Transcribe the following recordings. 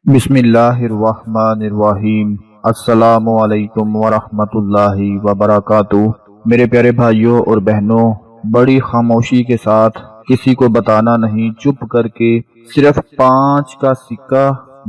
बिस्मिल्लाहिर्रहमानिर्रहीम। अस्सलामु अलैकुम वरहमतुल्लाहि वबरकातुह। मेरे प्यारे भाइयों और बहनों, बड़ी खामोशी के साथ किसी को बताना नहीं, चुप करके सिर्फ 5 का सिक्का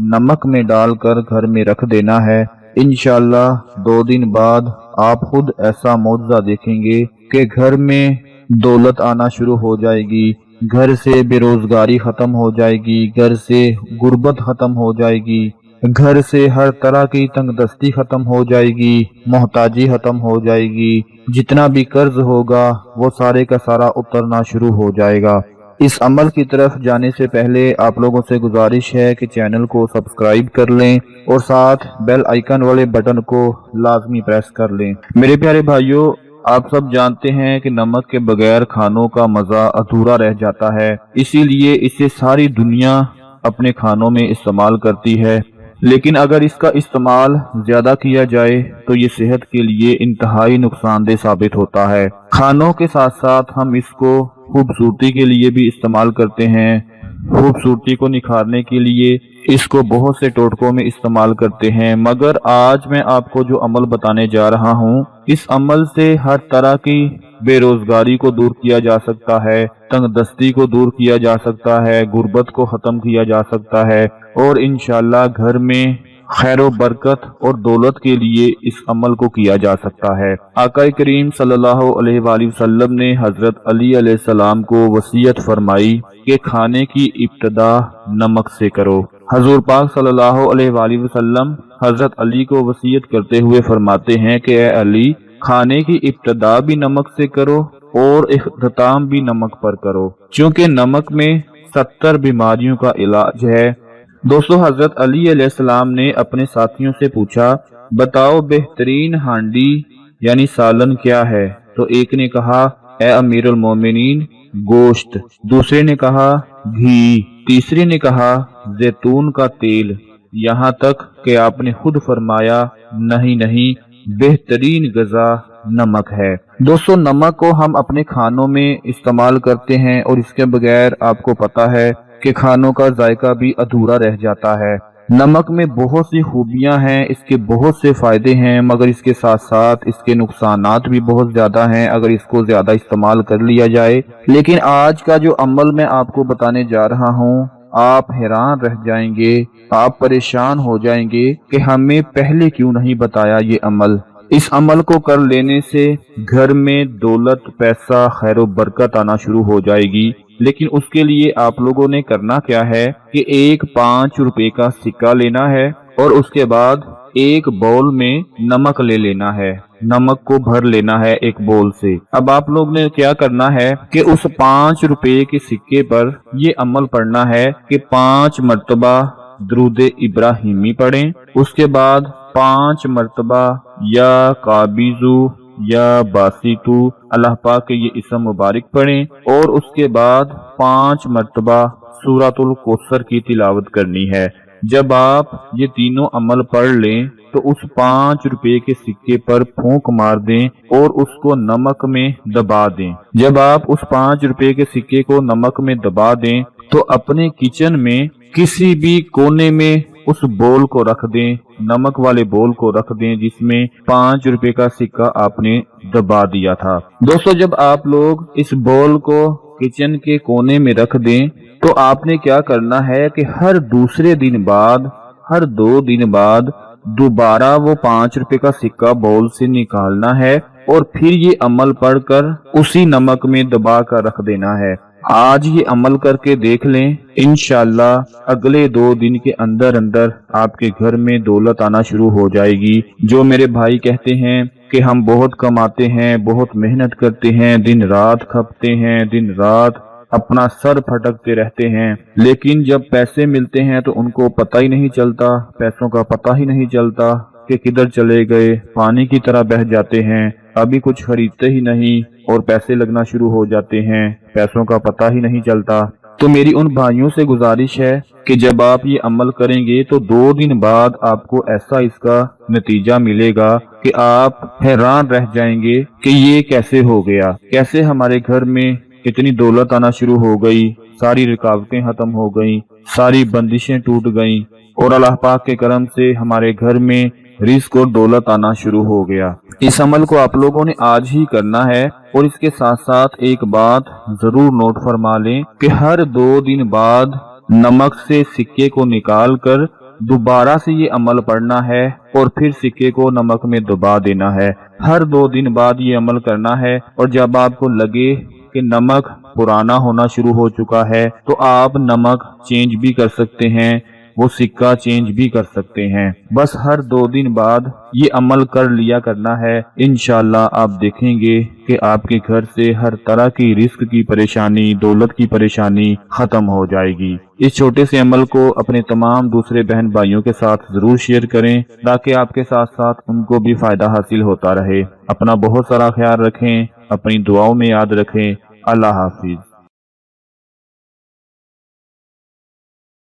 नमक में डालकर घर में रख देना है। इंशाअल्लाह 2 दिन बाद आप खुद ऐसा मौजज़ा देखेंगे कि घर में दौलत आना शुरू हो जाएगी, घर से बेरोजगारी खत्म हो जाएगी, घर से गुर्बत खत्म हो जाएगी, घर से हर तरह की तंगदस्ती खत्म हो जाएगी, मोहताजी खत्म हो जाएगी, जितना भी कर्ज होगा वो सारे का सारा उतरना शुरू हो जाएगा। इस अमल की तरफ जाने से पहले आप लोगों से गुजारिश है कि चैनल को सब्सक्राइब कर लें और साथ बेल आइकन वाले बटन को लाजमी प्रेस कर लें। मेरे प्यारे भाइयों, आप सब जानते हैं कि नमक के बगैर खानों का मजा अधूरा रह जाता है, इसीलिए इसे सारी दुनिया अपने खानों में इस्तेमाल करती है। लेकिन अगर इसका इस्तेमाल ज्यादा किया जाए तो ये सेहत के लिए इंतहाई नुकसानदेह साबित होता है। खानों के साथ साथ हम इसको खूबसूरती के लिए भी इस्तेमाल करते हैं। खूबसूरती को निखारने के लिए इसको बहुत से टोटकों में इस्तेमाल करते हैं, मगर आज मैं आपको जो अमल बताने जा रहा हूँ, इस अमल से हर तरह की बेरोजगारी को दूर किया जा सकता है, तंगदस्ती को दूर किया जा सकता है, गुर्बत को खत्म किया जा सकता है और इंशाअल्लाह घर में खैर बरकत और दौलत के लिए इस अमल को किया जा सकता है। आका करीम सल्लल्लाहु अलैहि वसल्लम ने हजरत अली अलैहिस्सलाम को वसीयत फरमाई कि खाने की इब्तिदा नमक से करो। हजूर पाक सल्लल्लाहु अलैहि वसल्लम हजरत अली को वसीयत करते हुए फरमाते हैं कि ए अली, खाने की इब्तिदा भी नमक से करो और इख्तिताम भी नमक पर करो, क्योंकि नमक में 70 बीमारियों का इलाज है। दोस्तों, हजरत अली अलैहिस्सलाम ने अपने साथियों से पूछा, बताओ बेहतरीन हांडी यानी सालन क्या है? तो एक ने कहा, ए अमीरुल मोमिनीन, गोश्त। दूसरे ने कहा, घी। तीसरे ने कहा, जैतून का तेल। यहाँ तक कि आपने खुद फरमाया, नहीं नहीं, बेहतरीन गज़ा नमक है। दोस्तों, नमक को हम अपने खानों में इस्तेमाल करते हैं और इसके बगैर आपको पता है कि खानों का जायका भी अधूरा रह जाता है। नमक में बहुत सी खूबियां हैं, इसके बहुत से फायदे हैं, मगर इसके साथ साथ इसके नुकसानात भी बहुत ज्यादा हैं अगर इसको ज्यादा इस्तेमाल कर लिया जाए। लेकिन आज का जो अमल मैं आपको बताने जा रहा हूँ, आप हैरान रह जाएंगे, आप परेशान हो जाएंगे कि हमें पहले क्यों नहीं बताया ये अमल। इस अमल को कर लेने से घर में दौलत, पैसा, खैर बरकत आना शुरू हो जाएगी। लेकिन उसके लिए आप लोगों ने करना क्या है कि एक 5 रुपए का सिक्का लेना है और उसके बाद एक बाउल में नमक ले लेना है, नमक को भर लेना है एक बाउल से। अब आप लोग ने क्या करना है कि उस 5 रुपए के सिक्के पर ये अमल पढ़ना है कि 5 मर्तबा दुरूद इब्राहिमी पढ़ें, उसके बाद 5 मर्तबा या काबिजू या बासितू अल्लाह पाक के ये इसम मुबारक पढ़ें और उसके बाद 5 मर्तबा सूरतुल कौसर की तिलावत करनी है। जब आप ये तीनों अमल पढ़ लें तो उस 5 रुपए के सिक्के पर फूंक मार दें और उसको नमक में दबा दें। जब आप उस 5 रुपए के सिक्के को नमक में दबा दें तो अपने किचन में किसी भी कोने में उस बोल को रख दें, नमक वाले बोल को रख दें जिसमें 5 रुपए का सिक्का आपने दबा दिया था। दोस्तों, जब आप लोग इस बोल को किचन के कोने में रख दें तो आपने क्या करना है कि हर दूसरे दिन बाद, हर 2 दिन बाद दोबारा वो 5 रुपए का सिक्का बोल से निकालना है और फिर ये अमल पढ़कर उसी नमक में दबा कर रख देना है। आज ये अमल करके देख लें, इंशाअल्लाह अगले 2 दिन के अंदर अंदर आपके घर में दौलत आना शुरू हो जाएगी। जो मेरे भाई कहते हैं कि हम बहुत कमाते हैं, बहुत मेहनत करते हैं, दिन रात खपते हैं, दिन रात अपना सर फटकते रहते हैं, लेकिन जब पैसे मिलते हैं तो उनको पता ही नहीं चलता, पैसों का पता ही नहीं चलता कि किधर चले गए, पानी की तरह बह जाते हैं। अभी कुछ खरीदते ही नहीं और पैसे लगना शुरू हो जाते हैं, पैसों का पता ही नहीं चलता। तो मेरी उन भाइयों से गुजारिश है कि जब आप ये अमल करेंगे तो 2 दिन बाद आपको ऐसा इसका नतीजा मिलेगा कि आप हैरान रह जाएंगे कि ये कैसे हो गया, कैसे हमारे घर में इतनी दौलत आना शुरू हो गई, सारी रुकावटें खत्म हो गई, ساری بندشیں ٹوٹ گئیں اور اللہ پاک کے کرم سے ہمارے گھر میں رزق اور دولت آنا شروع ہو گیا۔ اس عمل کو آپ لوگوں نے آج ہی کرنا ہے، اور اس کے ساتھ ساتھ ایک بات ضرور نوٹ فرما لیں کہ ہر 2 دن بعد نمک سے سکے کو نکال کر دوبارہ سے یہ عمل پڑھنا ہے اور پھر سکے کو نمک میں دبا دینا ہے۔ ہر 2 دن بعد یہ عمل کرنا ہے، اور جب آپ کو لگے کہ نمک پرانا ہونا شروع ہو چکا ہے تو آپ نمک چینج بھی کر سکتے ہیں، وہ سکہ چینج بھی کر سکتے ہیں۔ بس ہر 2 دن بعد یہ عمل کر لیا کرنا ہے۔ انشاءاللہ آپ دیکھیں گے کہ آپ کے گھر سے ہر طرح کی رزق کی پریشانی، دولت کی پریشانی ختم ہو جائے گی۔ اس چھوٹے سے عمل کو اپنے تمام دوسرے بہن بھائیوں کے ساتھ ضرور شیئر کریں تاکہ آپ کے ساتھ ساتھ ان کو بھی فائدہ حاصل ہوتا رہے۔ اپنا بہت سارا خیال رکھیں، اپنی دعاؤں میں یاد رکھیں۔ اللہ حافظ۔